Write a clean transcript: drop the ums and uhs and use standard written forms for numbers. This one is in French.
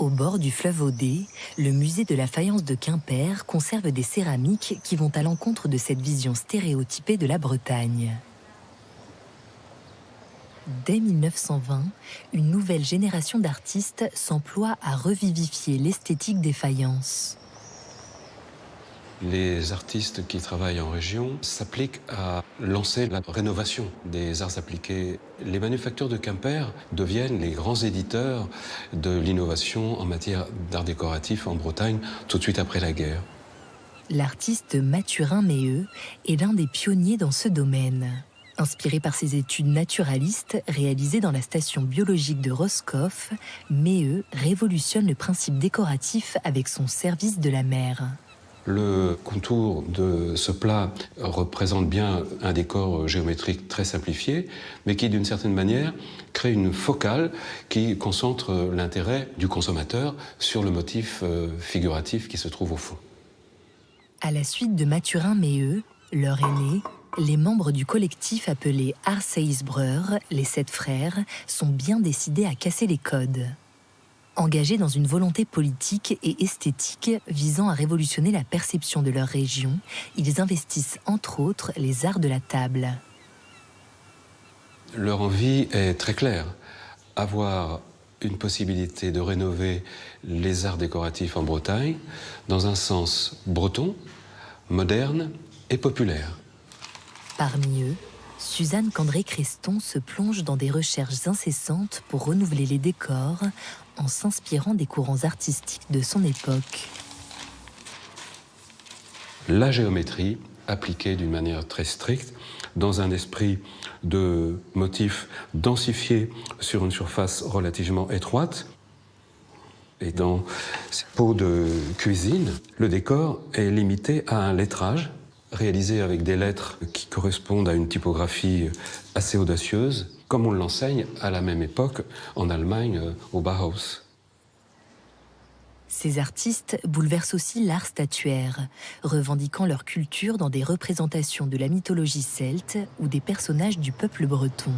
Au bord du fleuve Audet, le musée de la faïence de Quimper conserve des céramiques qui vont à l'encontre de cette vision stéréotypée de la Bretagne. Dès 1920, une nouvelle génération d'artistes s'emploie à revivifier l'esthétique des faïences. Les artistes qui travaillent en région s'appliquent à lancer la rénovation des arts appliqués. Les manufactures de Quimper deviennent les grands éditeurs de l'innovation en matière d'art décoratif en Bretagne tout de suite après la guerre. L'artiste Mathurin Méheux est l'un des pionniers dans ce domaine. Inspiré par ses études naturalistes réalisées dans la station biologique de Roscoff, Méheux révolutionne le principe décoratif avec son service de la mer. Le contour de ce plat représente bien un décor géométrique très simplifié, mais qui, d'une certaine manière, crée une focale qui concentre l'intérêt du consommateur sur le motif figuratif qui se trouve au fond. À la suite de Mathurin Méheux, leur aîné, les membres du collectif appelé Arceisbreur, les 7 frères, sont bien décidés à casser les codes. Engagés dans une volonté politique et esthétique visant à révolutionner la perception de leur région, ils investissent entre autres les arts de la table. Leur envie est très claire, avoir une possibilité de rénover les arts décoratifs en Bretagne dans un sens breton, moderne et populaire. Parmi eux, Suzanne Candré-Creston se plonge dans des recherches incessantes pour renouveler les décors en s'inspirant des courants artistiques de son époque. La géométrie appliquée d'une manière très stricte, dans un esprit de motifs densifiés sur une surface relativement étroite. Et dans ces pots de cuisine, le décor est limité à un lettrage réalisé avec des lettres qui correspondent à une typographie assez audacieuse, comme on l'enseigne à la même époque en Allemagne, au Bauhaus. Ces artistes bouleversent aussi l'art statuaire, revendiquant leur culture dans des représentations de la mythologie celte ou des personnages du peuple breton.